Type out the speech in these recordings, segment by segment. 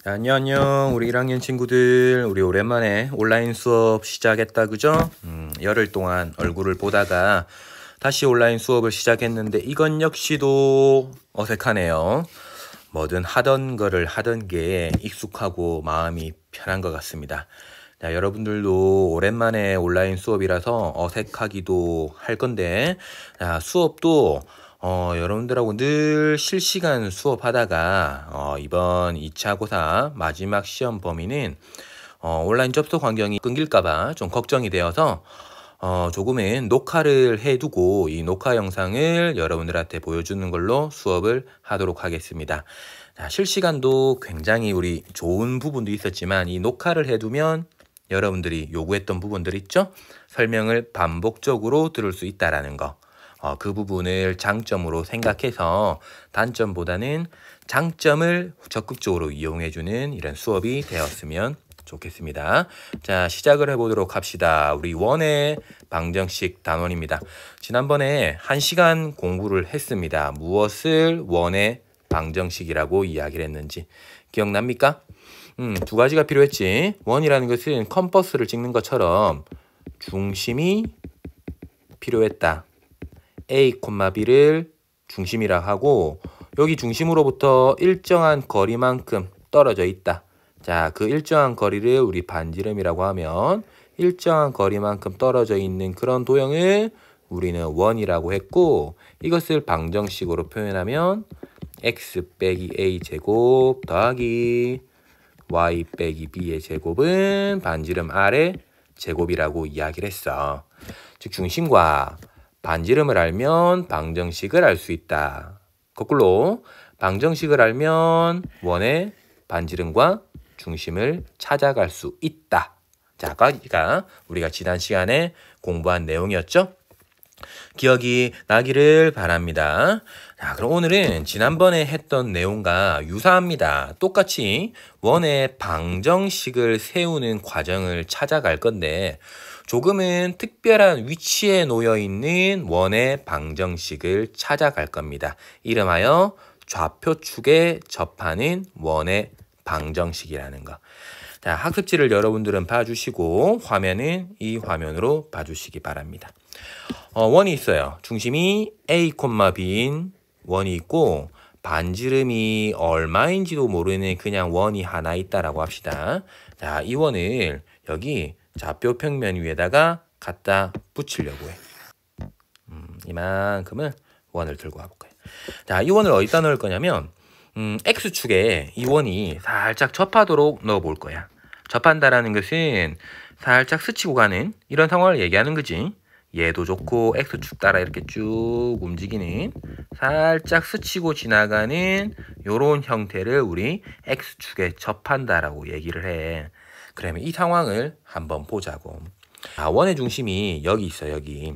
안녕 우리 1학년 친구들, 우리 오랜만에 온라인 수업 시작했다 그죠? 열흘 동안 얼굴을 보다가 다시 온라인 수업을 시작했는데 이건 역시도 어색하네요. 뭐든 하던 거를 하던 게 익숙하고 마음이 편한 것 같습니다. 자, 여러분들도 오랜만에 온라인 수업이라서 어색하기도 할 건데, 자, 수업도 여러분들하고 늘 실시간 수업하다가 이번 2차 고사 마지막 시험 범위는 온라인 접속 환경이 끊길까봐 좀 걱정이 되어서 조금은 녹화를 해두고 이 녹화 영상을 여러분들한테 보여주는 걸로 수업을 하도록 하겠습니다. 자, 실시간도 굉장히 우리 좋은 부분도 있었지만 이 녹화를 해두면 여러분들이 요구했던 부분들 있죠? 설명을 반복적으로 들을 수 있다라는 거. 그 부분을 장점으로 생각해서 단점보다는 장점을 적극적으로 이용해주는 이런 수업이 되었으면 좋겠습니다. 자, 시작을 해보도록 합시다. 우리 원의 방정식 단원입니다. 지난번에 1시간 공부를 했습니다. 무엇을 원의 방정식이라고 이야기를 했는지 기억납니까? 두 가지가 필요했지. 원이라는 것은 컴퍼스를 찍는 것처럼 중심이 필요했다. A, B를 중심이라 하고 여기 중심으로부터 일정한 거리만큼 떨어져 있다. 자, 그 일정한 거리를 우리 반지름이라고 하면 일정한 거리만큼 떨어져 있는 그런 도형을 우리는 원이라고 했고, 이것을 방정식으로 표현하면 x 빼기 a 제곱 더하기 y 빼기 b의 제곱은 반지름 r의 제곱이라고 이야기를 했어. 즉 중심과 반지름을 알면 방정식을 알 수 있다. 거꾸로 방정식을 알면 원의 반지름과 중심을 찾아갈 수 있다. 자, 여기가 우리가 지난 시간에 공부한 내용이었죠? 기억이 나기를 바랍니다. 자, 그럼 오늘은 지난번에 했던 내용과 유사합니다. 똑같이 원의 방정식을 세우는 과정을 찾아갈 건데 조금은 특별한 위치에 놓여 있는 원의 방정식을 찾아갈 겁니다. 이름하여 좌표축에 접하는 원의 방정식이라는 거. 자, 학습지를 여러분들은 봐주시고 화면은 이 화면으로 봐주시기 바랍니다. 원이 있어요. 중심이 A, B인 원이 있고 반지름이 얼마인지도 모르는 그냥 원이 하나 있다라고 합시다. 자, 이 원을 여기 좌표 평면 위에다가 갖다 붙이려고 해. 이만큼을 원을 들고 와볼까요? 자, 이 원을 어디다 넣을 거냐면 X축에 이 원이 살짝 접하도록 넣어볼 거야. 접한다라는 것은 살짝 스치고 가는 이런 상황을 얘기하는 거지. 얘도 좋고 X축 따라 이렇게 쭉 움직이는 살짝 스치고 지나가는 요런 형태를 우리 X축에 접한다라고 얘기를 해. 그러면 이 상황을 한번 보자고. 원의 중심이 여기 있어, 여기.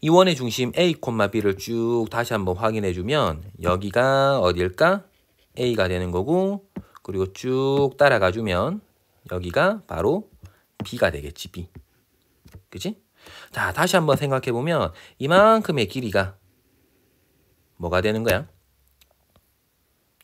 이 원의 중심 A, B를 쭉 다시 한번 확인해 주면 여기가 어딜까? A가 되는 거고, 그리고 쭉 따라가 주면 여기가 바로 B가 되겠지, B. 그치? 자, 다시 한번 생각해 보면 이만큼의 길이가 뭐가 되는 거야?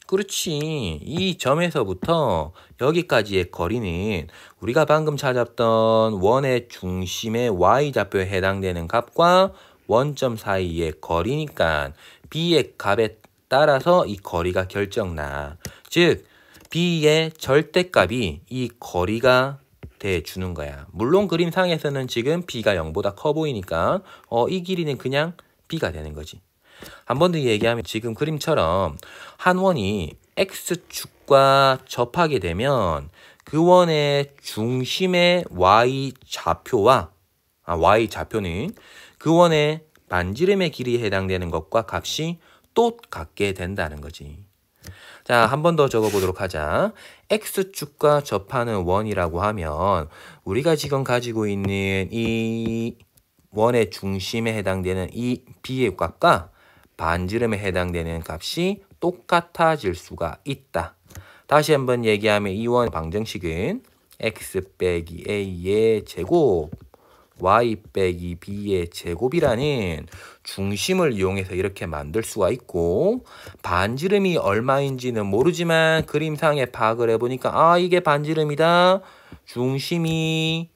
그렇지. 이 점에서부터 여기까지의 거리는 우리가 방금 찾았던 원의 중심의 y좌표에 해당되는 값과 원점 사이의 거리니까 b의 값에 따라서 이 거리가 결정나. 즉 b의 절대값이 이 거리가 돼주는 거야. 물론 그림상에서는 지금 b가 0보다 커 보이니까 이 길이는 그냥 b가 되는 거지. 한 번 더 얘기하면 지금 그림처럼 한 원이 X축과 접하게 되면 그 원의 중심의 Y좌표와 Y좌표는 그 원의 반지름의 길이에 해당되는 것과 값이 똑같게 된다는 거지. 자, 한 번 더 적어보도록 하자. X축과 접하는 원이라고 하면 우리가 지금 가지고 있는 이 원의 중심에 해당되는 이 B의 값과 반지름에 해당되는 값이 똑같아질 수가 있다. 다시 한번 얘기하면 이 원 방정식은 x 빼기 a의 제곱 y 빼기 b의 제곱이라는 중심을 이용해서 이렇게 만들 수가 있고, 반지름이 얼마인지는 모르지만 그림상에 파악을 해보니까 이게 반지름이다. 중심이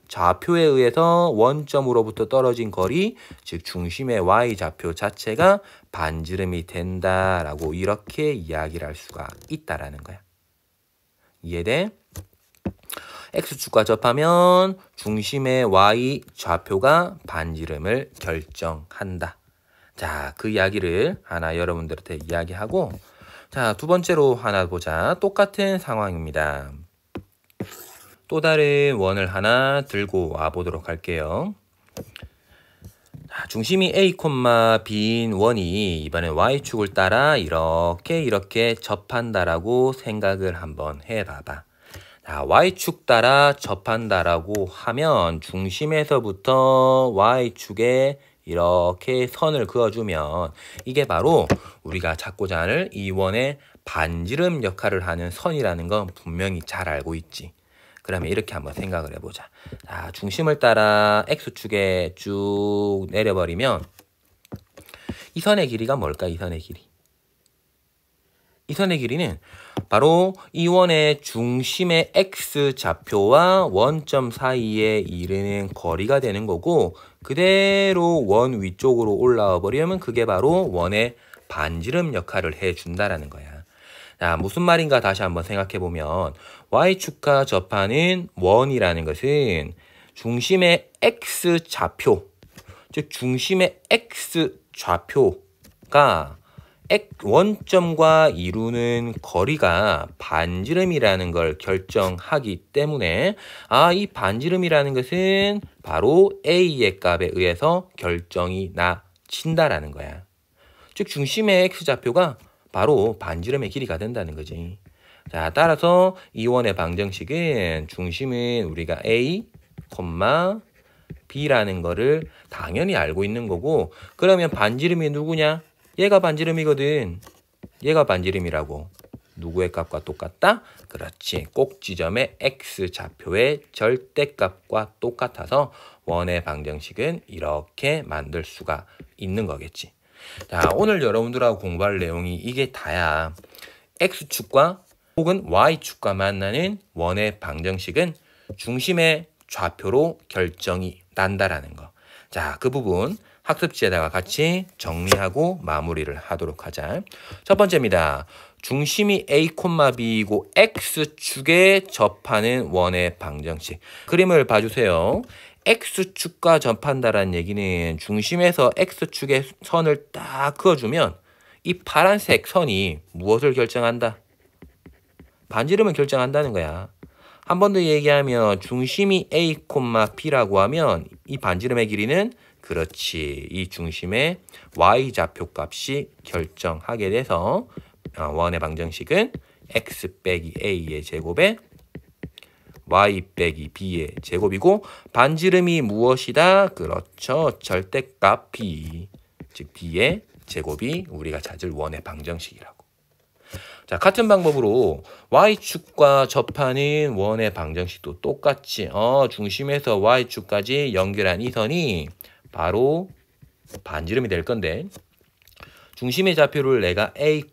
좌표에 의해서 원점으로부터 떨어진 거리, 즉 중심의 y좌표 자체가 반지름이 된다라고 이렇게 이야기를 할 수가 있다라는 거야. 이해돼? X축과 접하면 중심의 y좌표가 반지름을 결정한다. 자, 그 이야기를 하나 여러분들한테 이야기하고, 자, 두 번째로 하나 보자. 똑같은 상황입니다. 또 다른 원을 하나 들고 와 보도록 할게요. 자, 중심이 A, B인 원이 이번엔 Y축을 따라 이렇게 접한다라고 생각을 한번 해봐봐. 자, Y축 따라 접한다라고 하면 중심에서부터 Y축에 이렇게 선을 그어주면 이게 바로 우리가 찾고자 하는 이 원의 반지름 역할을 하는 선이라는 건 분명히 잘 알고 있지. 그러면 이렇게 한번 생각을 해보자. 자, 중심을 따라 X축에 쭉 내려버리면 이 선의 길이가 뭘까? 이 선의 길이. 이 선의 길이는 바로 이 원의 중심의 X좌표와 원점 사이에 이르는 거리가 되는 거고, 그대로 원 위쪽으로 올라와 버리면 그게 바로 원의 반지름 역할을 해준다라는 거야. 자, 무슨 말인가 다시 한번 생각해 보면 Y축과 접하는 원이라는 것은 중심의 X좌표, 즉 중심의 X좌표가 원점과 이루는 거리가 반지름이라는 걸 결정하기 때문에 이 반지름이라는 것은 바로 A의 값에 의해서 결정이 나친다라는 거야. 즉 중심의 X좌표가 바로 반지름의 길이가 된다는 거지. 자, 따라서 이 원의 방정식은 중심은 우리가 A, B라는 거를 당연히 알고 있는 거고, 그러면 반지름이 누구냐? 얘가 반지름이거든. 얘가 반지름이라고. 누구의 값과 똑같다? 그렇지. 꼭지점의 X좌표의 절대값과 똑같아서 원의 방정식은 이렇게 만들 수가 있는 거겠지. 자, 오늘 여러분들하고 공부할 내용이 이게 다야. X축과 혹은 Y축과 만나는 원의 방정식은 중심의 좌표로 결정이 난다라는 거. 자, 그 부분 학습지에다가 같이 정리하고 마무리를 하도록 하자. 첫 번째입니다. 중심이 A, B이고 X축에 접하는 원의 방정식. 그림을 봐주세요. X축과 접한다라는 얘기는 중심에서 X축의 선을 딱 그어주면 이 파란색 선이 무엇을 결정한다? 반지름을 결정한다는 거야. 한 번 더 얘기하면 중심이 A, B라고 하면 이 반지름의 길이는 그렇지. 이 중심의 Y좌표 값이 결정하게 돼서 원의 방정식은 X 빼기 A의 제곱에 Y 빼기 B의 제곱이고, 반지름이 무엇이다? 그렇죠. 절대값 B, 즉 B의 제곱이 우리가 찾을 원의 방정식이라고. 자, 같은 방법으로 Y축과 접하는 원의 방정식도 똑같이 중심에서 Y축까지 연결한 이 선이 바로 반지름이 될 건데, 중심의 좌표를 내가 A,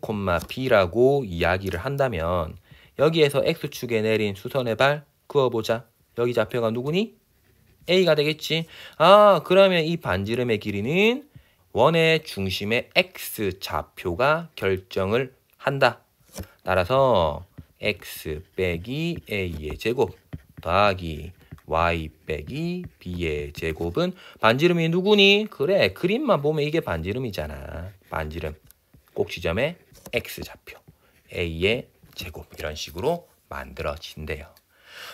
B라고 이야기를 한다면 여기에서 X축에 내린 수선의 발 그어보자. 여기 좌표가 누구니? A가 되겠지. 그러면 이 반지름의 길이는 원의 중심의 X좌표가 결정을 한다. 따라서 X 빼기 A의 제곱 더하기 Y 빼기 B의 제곱은 반지름이 누구니? 그래, 그림만 보면 이게 반지름이잖아. 반지름 꼭지점의 X좌표 A의 제곱, 이런 식으로 만들어진대요.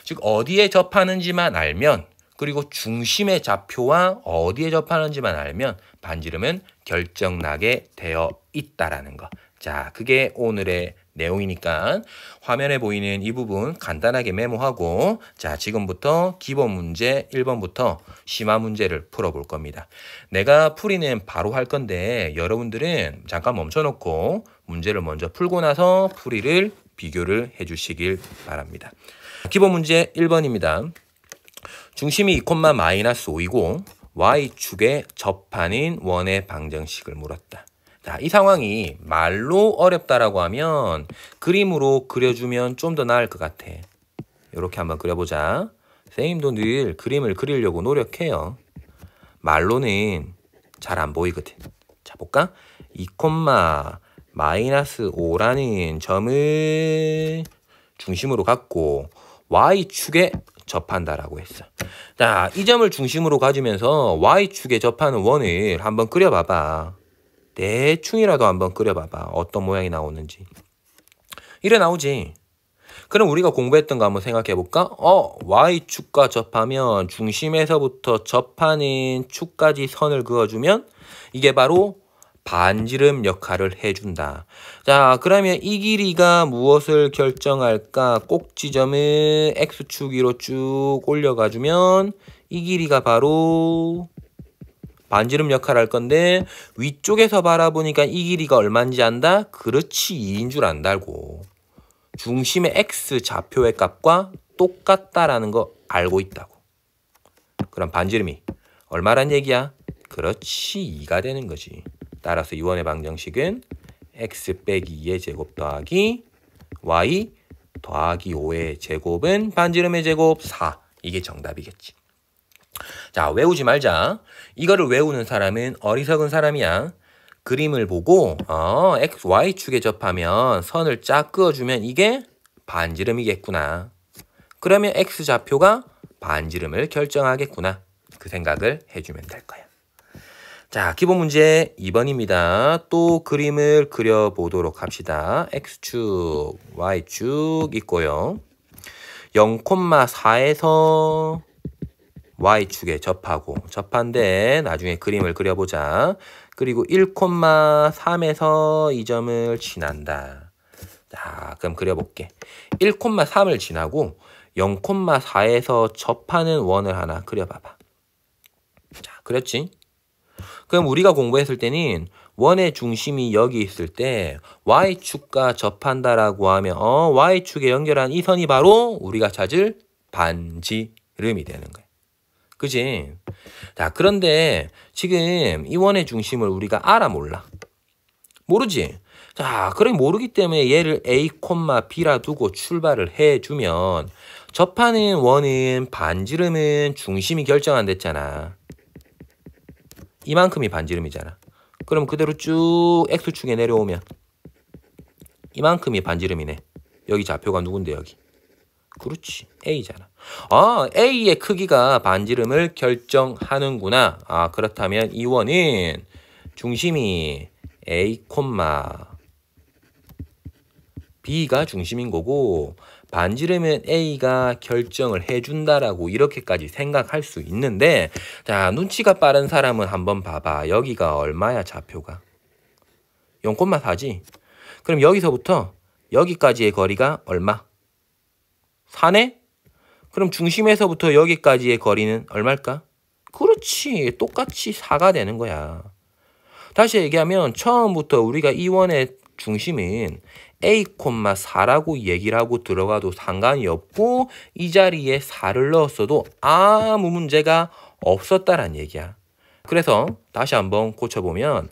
즉 어디에 접하는지만 알면, 그리고 중심의 좌표와 어디에 접하는지만 알면 반지름은 결정나게 되어 있다라는 거. 자, 그게 오늘의 내용이니까 화면에 보이는 이 부분 간단하게 메모하고, 자, 지금부터 기본 문제 1번부터 심화 문제를 풀어볼 겁니다. 내가 풀이는 바로 할 건데 여러분들은 잠깐 멈춰놓고 문제를 먼저 풀고 나서 풀이를 비교를 해주시길 바랍니다. 기본 문제 1번입니다. 중심이 2,-5이고 y축에 접하는 원의 방정식을 물었다. 자, 이 상황이 말로 어렵다라고 하면 그림으로 그려주면 좀 더 나을 것 같아. 이렇게 한번 그려보자. 선생님도 늘 그림을 그리려고 노력해요. 말로는 잘 안 보이거든. 자, 볼까? 2,-5라는 점을 중심으로 갖고 y축에 접한다라고 했어. 자, 이 점을 중심으로 가지면서 y축에 접하는 원을 한번 그려봐봐. 대충이라도 한번 그려봐봐. 어떤 모양이 나오는지. 이래 나오지. 그럼 우리가 공부했던 거 한번 생각해볼까? y축과 접하면 중심에서부터 접하는 축까지 선을 그어주면 이게 바로 반지름 역할을 해준다. 자, 그러면 이 길이가 무엇을 결정할까? 꼭지점을 x축 위로 쭉 올려가주면 이 길이가 바로 반지름 역할을 할 건데 위쪽에서 바라보니까 이 길이가 얼마인지 안다? 그렇지, 2인 줄 안다고. 중심의 x 좌표의 값과 똑같다라는 거 알고 있다고. 그럼 반지름이 얼마란 얘기야? 그렇지, 2가 되는 거지. 따라서 이원의 방정식은 x 빼기 2의 제곱 더하기 y 더하기 5의 제곱은 반지름의 제곱 4. 이게 정답이겠지. 자, 외우지 말자. 이거를 외우는 사람은 어리석은 사람이야. 그림을 보고 x, y축에 접하면 선을 쫙 그어주면 이게 반지름이겠구나. 그러면 x좌표가 반지름을 결정하겠구나. 그 생각을 해주면 될 거야. 자, 기본 문제 2번입니다. 또 그림을 그려보도록 합시다. x축, y축 있고요. 0,4에서 y축에 접한데 나중에 그림을 그려보자. 그리고 1,3에서 이 점을 지난다. 자, 그럼 그려볼게. 1,3을 지나고 0,4에서 접하는 원을 하나 그려봐봐. 자, 그렸지? 그럼 우리가 공부했을 때는 원의 중심이 여기 있을 때 y축과 접한다라고 하면 y축에 연결한 이 선이 바로 우리가 찾을 반지름이 되는 거야. 그지? 자, 그런데 지금 이 원의 중심을 우리가 알아 몰라? 모르지? 자, 그럼 모르기 때문에 얘를 A, B라 두고 출발을 해주면 접하는 원은 반지름은 중심이 결정 안 됐잖아. 이만큼이 반지름이잖아. 그럼 그대로 쭉 X축에 내려오면 이만큼이 반지름이네. 여기 좌표가 누군데 여기? 그렇지, A잖아. A의 크기가 반지름을 결정하는구나. 그렇다면 이 원은 중심이 A, B가 중심인 거고 반지름은 A가 결정을 해준다라고 이렇게까지 생각할 수 있는데, 자, 눈치가 빠른 사람은 한번 봐봐. 여기가 얼마야, 좌표가? 0,4지? 그럼 여기서부터 여기까지의 거리가 얼마? 4네? 그럼 중심에서부터 여기까지의 거리는 얼마일까? 그렇지, 똑같이 4가 되는 거야. 다시 얘기하면 처음부터 우리가 이 원의 중심은 A,4라고 얘기를 하고 들어가도 상관이 없고 이 자리에 4를 넣었어도 아무 문제가 없었다란 얘기야. 그래서 다시 한번 고쳐보면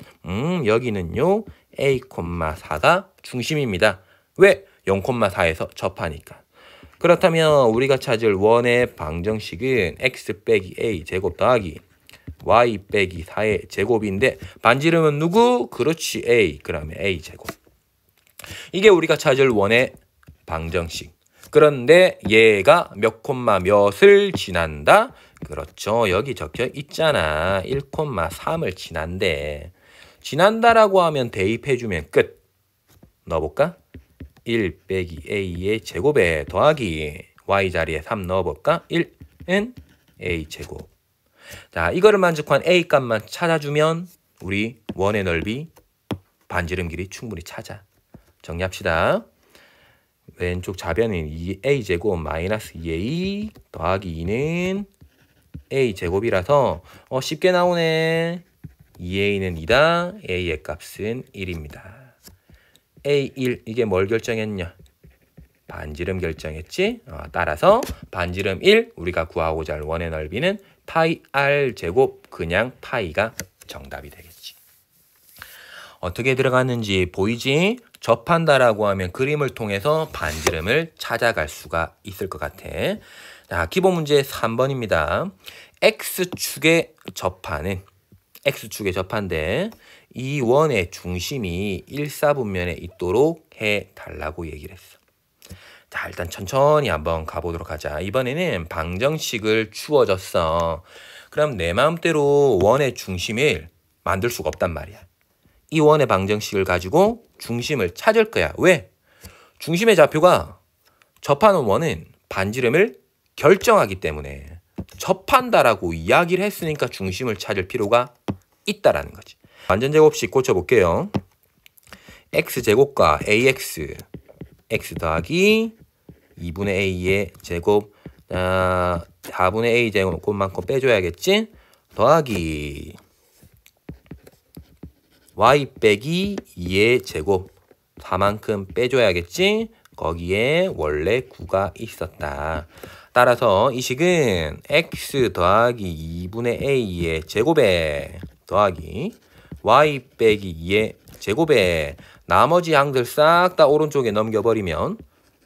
여기는요 A,4가 중심입니다. 왜? 0,4에서 접하니까. 그렇다면 우리가 찾을 원의 방정식은 x 빼기 a 제곱 더하기 y 빼기 4의 제곱인데 반지름은 누구? 그렇지, a. 그러면 a 제곱. 이게 우리가 찾을 원의 방정식. 그런데 얘가 몇 콤마 몇을 지난다? 그렇죠. 여기 적혀 있잖아. 1,3을 지난대. 지난다라고 하면 대입해주면 끝. 넣어볼까? 1 빼기 a의 제곱에 더하기 y 자리에 3 넣어볼까? 1은 a 제곱. 자, 이거를 만족한 a 값만 찾아주면 우리 원의 넓이, 반지름 길이 충분히 찾아. 정리합시다. 왼쪽 좌변은 a 제곱 마이너스 2a 더하기 2는 a 제곱이라서 쉽게 나오네. 2a는 2다. a의 값은 1입니다. A1 이게 뭘 결정했냐? 반지름 결정했지? 따라서 반지름 1 우리가 구하고자 할 원의 넓이는 파이 r 제곱 그냥 파이가 정답이 되겠지. 어떻게 들어갔는지 보이지? 접한다라고 하면 그림을 통해서 반지름을 찾아갈 수가 있을 것 같아. 자, 기본 문제 3번입니다. X축에 접하는 X축에 접한데 이 원의 중심이 1사분면에 있도록 해달라고 얘기를 했어. 자, 일단 천천히 한번 가보도록 하자. 이번에는 방정식을 주어졌어. 그럼 내 마음대로 원의 중심을 만들 수가 없단 말이야. 이 원의 방정식을 가지고 중심을 찾을 거야. 왜? 중심의 좌표가 접하는 원은 반지름을 결정하기 때문에 접한다라고 이야기를 했으니까 중심을 찾을 필요가 있다라는 거지. 완전제곱식 고쳐볼게요. x제곱과 ax x 더하기 2분의 a의 제곱 4분의 a 제곱만큼 빼줘야겠지? 더하기 y 빼기 2의 제곱 4만큼 빼줘야겠지? 거기에 원래 9가 있었다. 따라서 이 식은 x 더하기 2분의 a의 제곱에 더하기 y 빼기 2의 제곱에 나머지 항들 싹 다 오른쪽에 넘겨버리면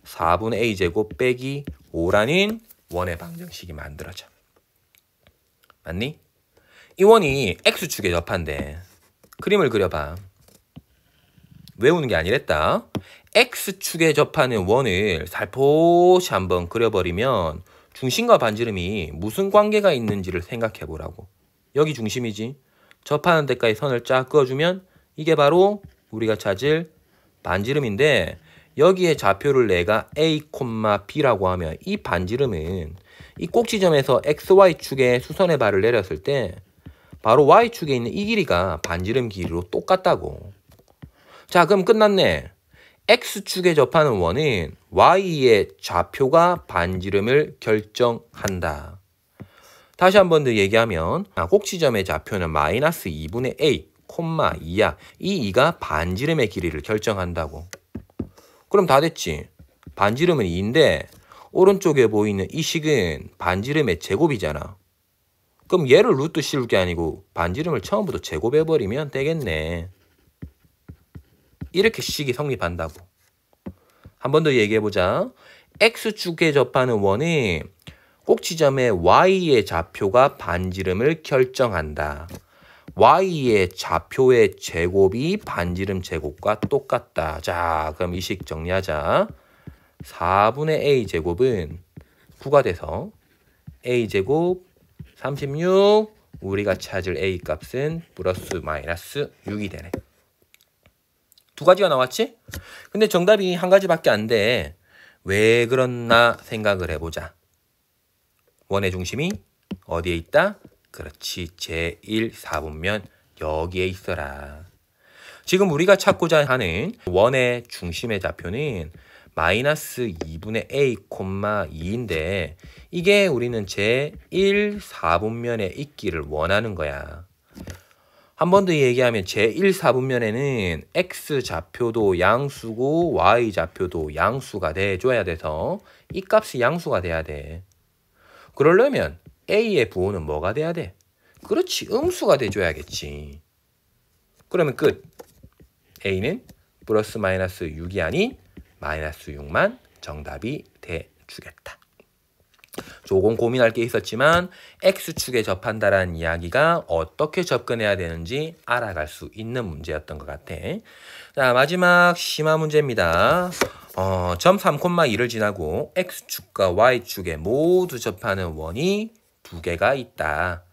4분의 a 제곱 빼기 5라는 원의 방정식이 만들어져. 맞니? 이 원이 x축에 접한데 그림을 그려봐. 외우는 게 아니랬다. X축에 접하는 원을 살포시 한번 그려버리면 중심과 반지름이 무슨 관계가 있는지를 생각해 보라고. 여기 중심이지. 접하는 데까지 선을 쫙 그어주면 이게 바로 우리가 찾을 반지름인데 여기에 좌표를 내가 A, B라고 하면 이 반지름은 이 꼭지점에서 XY축에 수선의 발을 내렸을 때 바로 Y축에 있는 이 길이가 반지름 길이로 똑같다고. 자, 그럼 끝났네. X축에 접하는 원은 Y의 좌표가 반지름을 결정한다. 다시 한 번 더 얘기하면 꼭지점의 좌표는 마이너스 2분의 A, 2야. 이 2가 반지름의 길이를 결정한다고. 그럼 다 됐지. 반지름은 2인데 오른쪽에 보이는 이 식은 반지름의 제곱이잖아. 그럼 얘를 루트 씌울 게 아니고 반지름을 처음부터 제곱해버리면 되겠네. 이렇게 식이 성립한다고. 한 번 더 얘기해보자. X축에 접하는 원은 꼭지점의 Y의 좌표가 반지름을 결정한다. Y의 좌표의 제곱이 반지름 제곱과 똑같다. 자, 그럼 이 식 정리하자. 4분의 A 제곱은 9가 돼서 A 제곱 36 우리가 찾을 A 값은 플러스 마이너스 6이 되네. 두 가지가 나왔지? 근데 정답이 한 가지밖에 안 돼. 왜 그렇나 생각을 해보자. 원의 중심이 어디에 있다? 그렇지. 제1사분면 여기에 있어라. 지금 우리가 찾고자 하는 원의 중심의 좌표는 마이너스 2분의 a, 2인데 이게 우리는 제1사분면에 있기를 원하는 거야. 한 번 더 얘기하면 제1사분면에는 x좌표도 양수고 y좌표도 양수가 돼줘야 돼서 이 값이 양수가 돼야 돼. 그러려면 a의 부호는 뭐가 돼야 돼? 그렇지, 음수가 돼줘야겠지. 그러면 끝. a는 플러스 마이너스 6이 아닌 마이너스 6만 정답이 돼주겠다. 조금 고민할 게 있었지만 X축에 접한다라는 이야기가 어떻게 접근해야 되는지 알아갈 수 있는 문제였던 것 같아. 자, 마지막 심화 문제입니다. 점 3,2를 지나고 X축과 Y축에 모두 접하는 원이 두 개가 있다.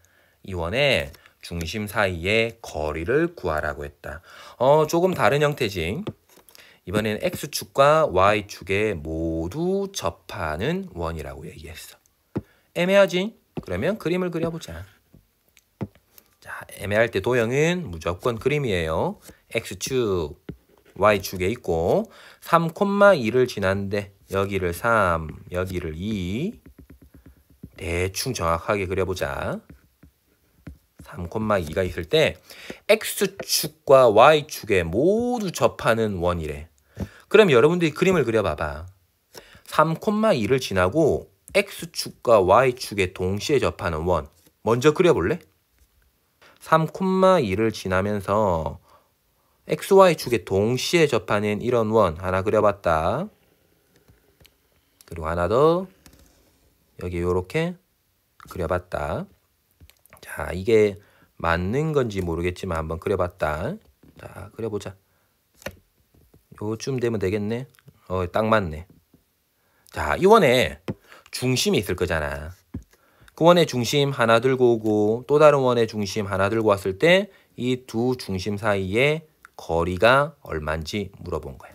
이 원의 중심 사이의 거리를 구하라고 했다. 조금 다른 형태지. 이번에는 X축과 Y축에 모두 접하는 원이라고 얘기했어. 애매하지? 그러면 그림을 그려보자. 자, 애매할 때 도형은 무조건 그림이에요. X축, Y축에 있고 3,2를 지났는데 여기를 3, 여기를 2 대충 정확하게 그려보자. 3,2가 있을 때 X축과 Y축에 모두 접하는 원이래. 그럼 여러분들이 그림을 그려봐봐. 3,2를 지나고 x축과 y축에 동시에 접하는 원. 먼저 그려볼래? 3,2를 지나면서 xy축에 동시에 접하는 이런 원 하나 그려봤다. 그리고 하나 더 여기 요렇게 그려봤다. 자, 이게 맞는 건지 모르겠지만 한번 그려봤다. 자, 그려보자. 요쯤 되면 되겠네. 딱 맞네. 자, 이 원에 중심이 있을 거잖아. 그 원의 중심 하나 들고 오고 또 다른 원의 중심 하나 들고 왔을 때 이 두 중심 사이의 거리가 얼마인지 물어본 거야.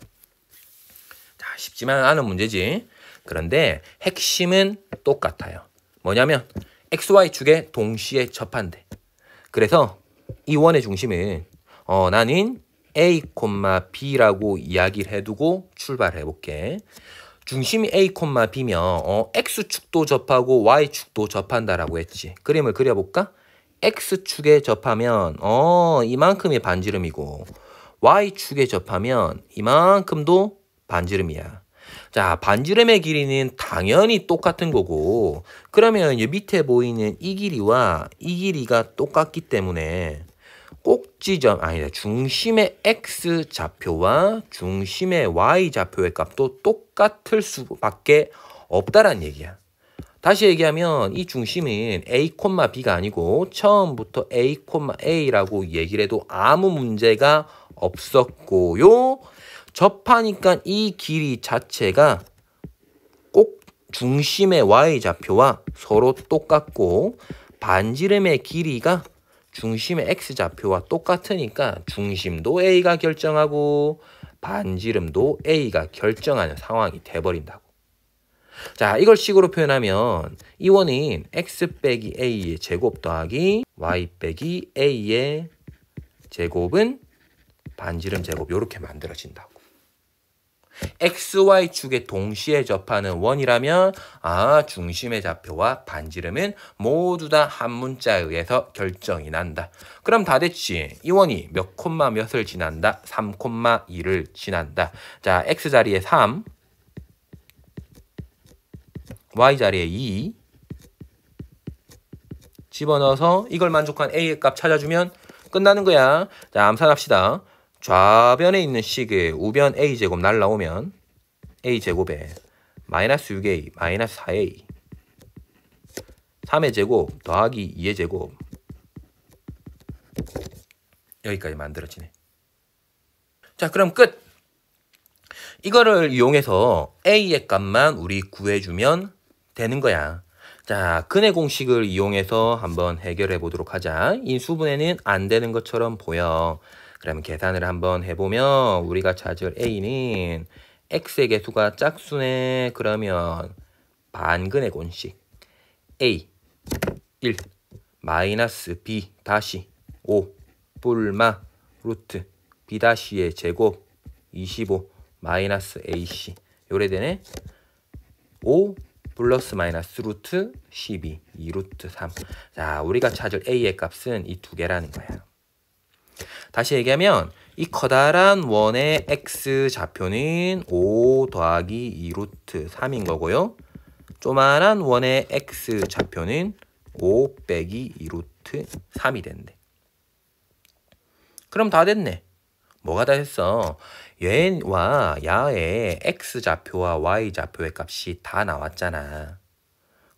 자, 쉽지만 않은 문제지. 그런데 핵심은 똑같아요. 뭐냐면 XY축에 동시에 접한대. 그래서 이 원의 중심은 나는 A, B라고 이야기를 해두고 출발해 볼게. 중심이 A, B면 X축도 접하고 Y축도 접한다라고 했지. 그림을 그려볼까? X축에 접하면 이만큼이 반지름이고 Y축에 접하면 이만큼도 반지름이야. 자, 반지름의 길이는 당연히 똑같은 거고 그러면 이 밑에 보이는 이 길이와 이 길이가 똑같기 때문에 꼭지점, 아니다, 중심의 X좌표와 중심의 Y좌표의 값도 똑같을 수밖에 없다란 얘기야. 다시 얘기하면 이 중심은 A, B가 아니고 처음부터 A, A라고 얘기를 해도 아무 문제가 없었고요. 접하니까 이 길이 자체가 꼭 중심의 Y좌표와 서로 똑같고 반지름의 길이가 중심의 X좌표와 똑같으니까 중심도 A가 결정하고 반지름도 A가 결정하는 상황이 돼버린다고. 자, 이걸 식으로 표현하면 이 원은 X 빼기 A의 제곱 더하기 Y 빼기 A의 제곱은 반지름 제곱 이렇게 만들어진다고. XY축에 동시에 접하는 원이라면 중심의 좌표와 반지름은 모두 다 한 문자에 의해서 결정이 난다. 그럼 다 됐지. 이 원이 몇 콤마 몇을 지난다? 3,2를 지난다. 자, X자리에 3, Y자리에 2 집어넣어서 이걸 만족한 A의 값 찾아주면 끝나는 거야. 자, 암산합시다. 좌변에 있는 식의 우변 A제곱 날라오면 A제곱에 마이너스 6A, 마이너스 4A 3의 제곱 더하기 2의 제곱 여기까지 만들어지네. 자, 그럼 끝! 이거를 이용해서 A의 값만 우리 구해주면 되는 거야. 자, 근의 공식을 이용해서 한번 해결해 보도록 하자. 인수분해는 안 되는 것처럼 보여. 그러면 계산을 한번 해보면 우리가 찾을 A는 X의 개수가 짝수네. 그러면 반근의 공식 A 1 마이너스 B 다시 5 뿔마 루트 B 다시의 제곱 25 마이너스 AC 요래 되네. 5 플러스 마이너스 루트 12 2 루트 3. 자, 우리가 찾을 A의 값은 이 두 개라는 거야. 다시 얘기하면 이 커다란 원의 X좌표는 5 더하기 2 루트 3인 거고요. 조만한 원의 X좌표는 5 빼기 2 루트 3이 된대. 그럼 다 됐네. 뭐가 다 됐어? 얘와 야의 X좌표와 Y좌표의 값이 다 나왔잖아.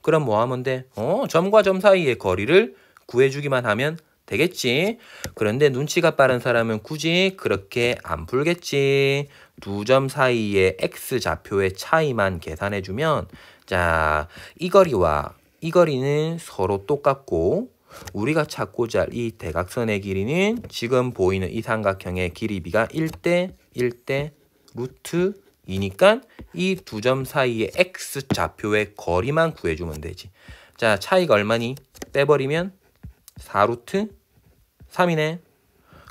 그럼 뭐 하면 돼? 점과 점 사이의 거리를 구해주기만 하면 되겠지. 그런데 눈치가 빠른 사람은 굳이 그렇게 안 풀겠지. 두 점 사이의 X좌표의 차이만 계산해주면 자, 이 거리와 이 거리는 서로 똑같고 우리가 찾고자 할 이 대각선의 길이는 지금 보이는 이 삼각형의 길이비가 1대 1대 루트 2니까 이 두 점 사이의 X좌표의 거리만 구해주면 되지. 자, 차이가 얼마니? 빼버리면 4루트 3이네.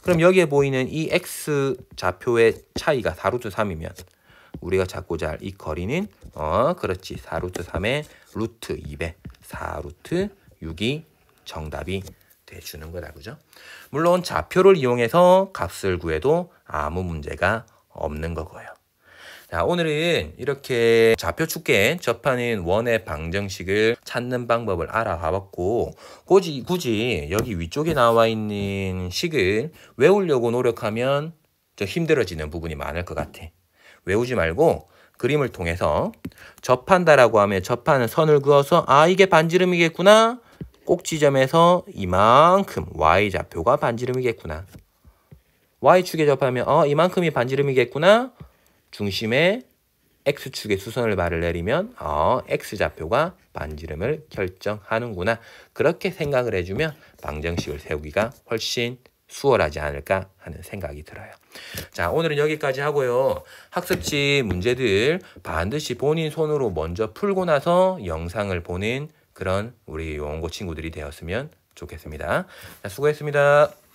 그럼 여기에 보이는 이 X좌표의 차이가 4루트 3이면 우리가 찾고자 할 이 거리는 그렇지. 4루트 3의 루트 2배 4루트 6이 정답이 돼주는 거다. 그죠? 물론 좌표를 이용해서 값을 구해도 아무 문제가 없는 거고요. 자, 오늘은 이렇게 좌표 축계 접하는 원의 방정식을 찾는 방법을 알아봐봤고, 굳이 여기 위쪽에 나와 있는 식을 외우려고 노력하면 좀 힘들어지는 부분이 많을 것 같아. 외우지 말고 그림을 통해서 접한다라고 하면 접하는 선을 그어서 아, 이게 반지름이겠구나. 꼭지점에서 이만큼 y좌표가 반지름이겠구나. y축에 접하면 이만큼이 반지름이겠구나. 중심에 x축의 수선을 말을 내리면 x좌표가 반지름을 결정하는구나. 그렇게 생각을 해주면 방정식을 세우기가 훨씬 수월하지 않을까 하는 생각이 들어요. 자, 오늘은 여기까지 하고요. 학습지 문제들 반드시 본인 손으로 먼저 풀고 나서 영상을 보는 그런 우리 원고 친구들이 되었으면 좋겠습니다. 자, 수고했습니다.